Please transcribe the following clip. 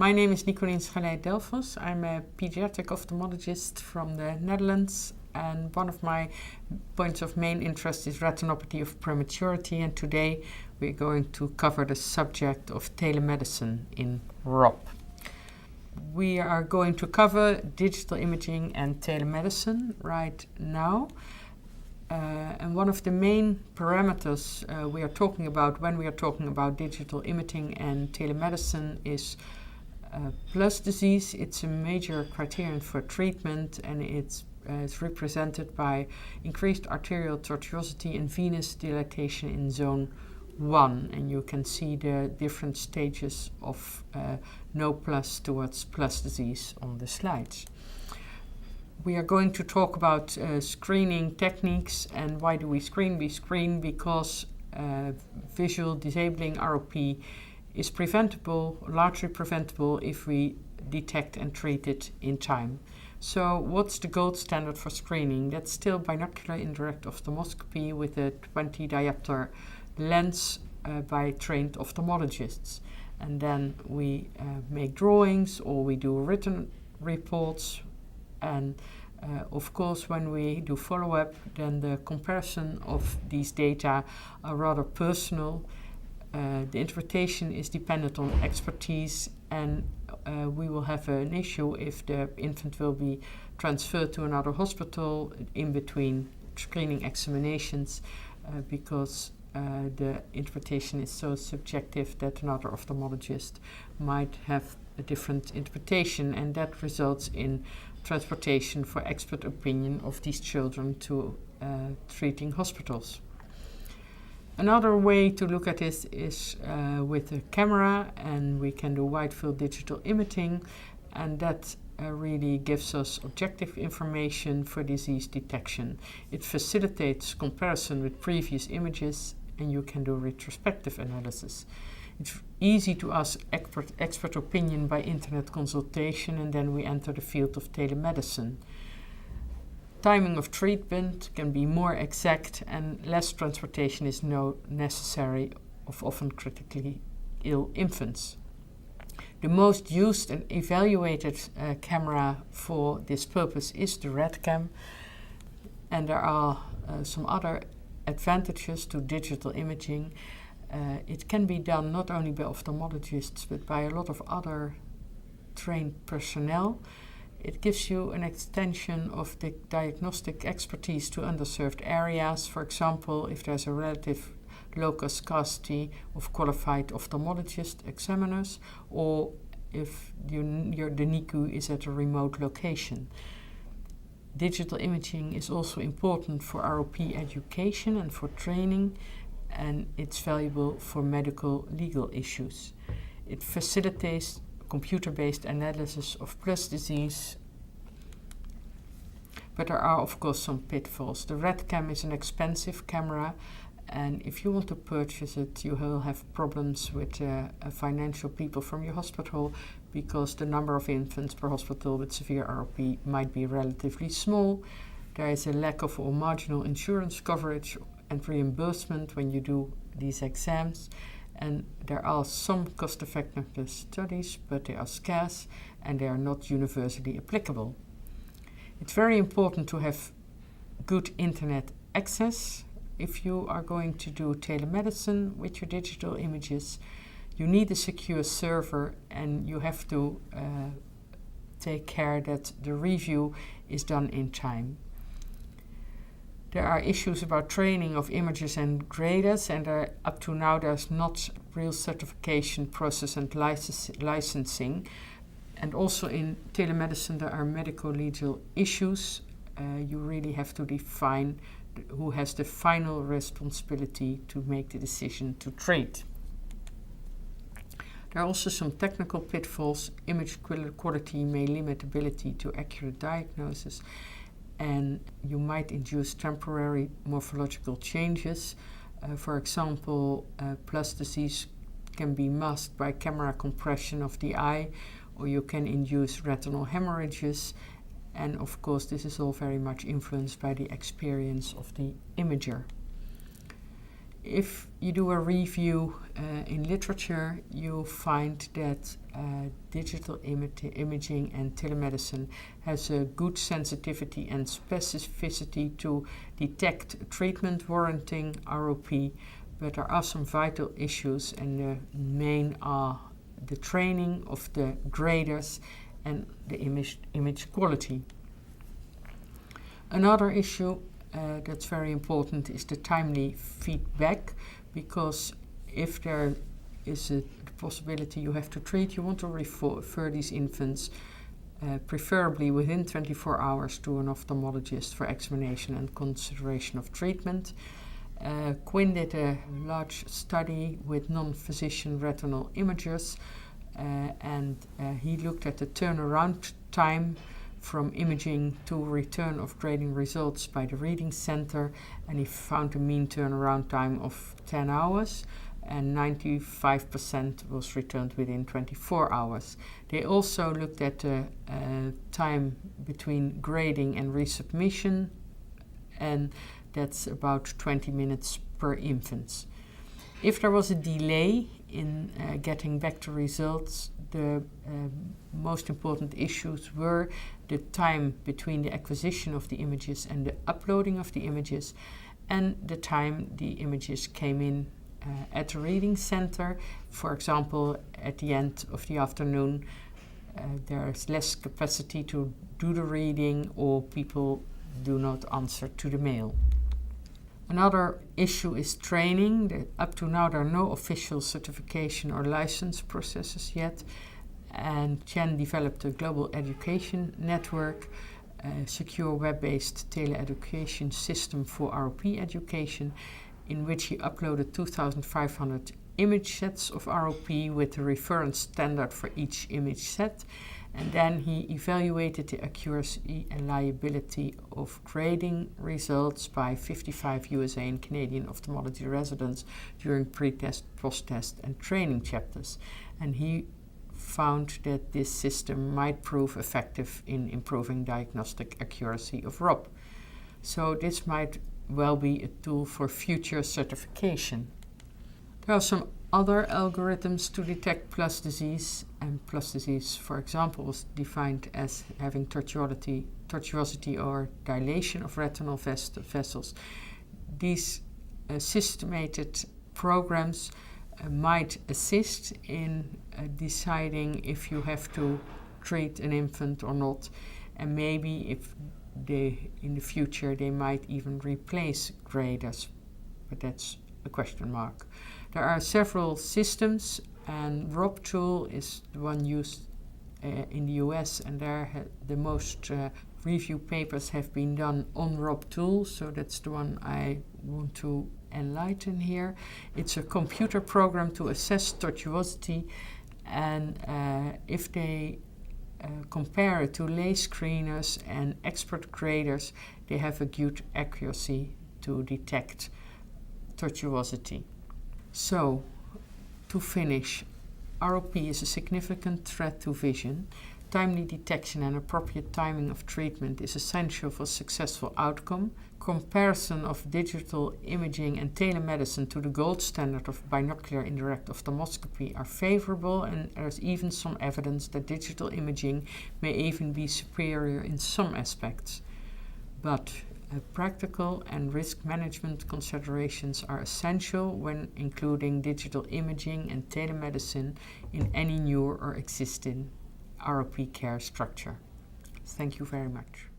My name is Nicoline Schalij-Delfos. I'm a pediatric ophthalmologist from the Netherlands, and one of my points of main interest is retinopathy of prematurity, and today we're going to cover the subject of telemedicine in ROP. We are going to cover digital imaging and telemedicine right now. And one of the main parameters we are talking about when we are talking about digital imaging and telemedicine is plus disease. It's a major criterion for treatment, and it's represented by increased arterial tortuosity and venous delectation in zone 1. And you can see the different stages of no plus towards plus disease on the slides. We are going to talk about screening techniques. And why do we screen? We screen because visual disabling ROP is preventable, largely preventable, if we detect and treat it in time. So what's the gold standard for screening? That's still binocular indirect ophthalmoscopy with a 20 diopter lens by trained ophthalmologists. And then we make drawings or we do written reports. And of course, when we do follow-up, then the comparison of these data are rather personal. The interpretation is dependent on expertise, and we will have an issue if the infant will be transferred to another hospital in between screening examinations because the interpretation is so subjective that another ophthalmologist might have a different interpretation, and that results in transportation for expert opinion of these children to treating hospitals. Another way to look at this is with a camera, and we can do wide field digital imaging, and that really gives us objective information for disease detection. It facilitates comparison with previous images, and you can do retrospective analysis. It's easy to ask expert opinion by internet consultation, and then we enter the field of telemedicine. Timing of treatment can be more exact, and less transportation is necessary of often critically ill infants. The most used and evaluated camera for this purpose is the RetCam, and there are some other advantages to digital imaging. It can be done not only by ophthalmologists but by a lot of other trained personnel. It gives you an extension of the diagnostic expertise to underserved areas. For example, if there's a relative local scarcity of qualified ophthalmologist examiners, or if the NICU is at a remote location. Digital imaging is also important for ROP education and for training, and it's valuable for medical legal issues. It facilitates computer-based analysis of plus disease, but there are of course some pitfalls. The RetCam is an expensive camera, and if you want to purchase it, you will have problems with financial people from your hospital, because the number of infants per hospital with severe ROP might be relatively small. There is a lack of or marginal insurance coverage and reimbursement when you do these exams. And there are some cost-effectiveness studies, but they are scarce and they are not universally applicable. It's very important to have good internet access. If you are going to do telemedicine with your digital images, you need a secure server, and you have to take care that the review is done in time. There are issues about training of imagers and graders, and up to now there's not real certification process and licensing. And also in telemedicine there are medical legal issues. You really have to define who has the final responsibility to make the decision to treat. There are also some technical pitfalls. Image quality may limit ability to accurate diagnosis, and you might induce temporary morphological changes. For example, plus disease can be masked by camera compression of the eye, or you can induce retinal hemorrhages. And of course, this is all very much influenced by the experience of the imager. If you do a review in literature, you'll find that digital imaging and telemedicine has a good sensitivity and specificity to detect treatment warranting ROP, but there are some vital issues, and the main are the training of the graders and the image quality. Another issue that's very important is the timely feedback, because if there is a possibility you have to treat, you want to refer these infants preferably within 24 hours to an ophthalmologist for examination and consideration of treatment. Quinn did a large study with non-physician retinal imagers, and he looked at the turnaround time from imaging to return of grading results by the reading center, and he found a mean turnaround time of 10 hours, and 95% was returned within 24 hours. They also looked at the time between grading and resubmission, and that's about 20 minutes per infant. If there was a delay in getting back to results, the most important issues were the time between the acquisition of the images and the uploading of the images, and the time the images came in at the reading center. For example, at the end of the afternoon, there's less capacity to do the reading, or people do not answer to the mail. Another issue is training. Up to now, there are no official certification or license processes yet. And Chen developed a global education network, a secure web-based tele-education system for ROP education, in which he uploaded 2,500 image sets of ROP with a reference standard for each image set. And then he evaluated the accuracy and reliability of grading results by 55 USA and Canadian ophthalmology residents during pre-test, post-test, and training chapters. And he found that this system might prove effective in improving diagnostic accuracy of ROP. So this might well be a tool for future certification. There are some other algorithms to detect plus disease, and plus disease, for example, was defined as having tortuosity or dilation of retinal vessels. These systemated programs might assist in deciding if you have to treat an infant or not, and maybe if in the future they might even replace graders, but that's a question mark. There are several systems, and ROP tool is the one used in the US, and there the most review papers have been done on ROP tool, so that's the one I want to enlighten here. It's a computer program to assess tortuosity, and if they compare it to lay screeners and expert graders, they have a good accuracy to detect tortuosity. So, to finish, ROP is a significant threat to vision. Timely detection and appropriate timing of treatment is essential for successful outcome. Comparison of digital imaging and telemedicine to the gold standard of binocular indirect ophthalmoscopy are favorable, and there's even some evidence that digital imaging may even be superior in some aspects. But practical and risk management considerations are essential when including digital imaging and telemedicine in any new or existing ROP care structure. Thank you very much.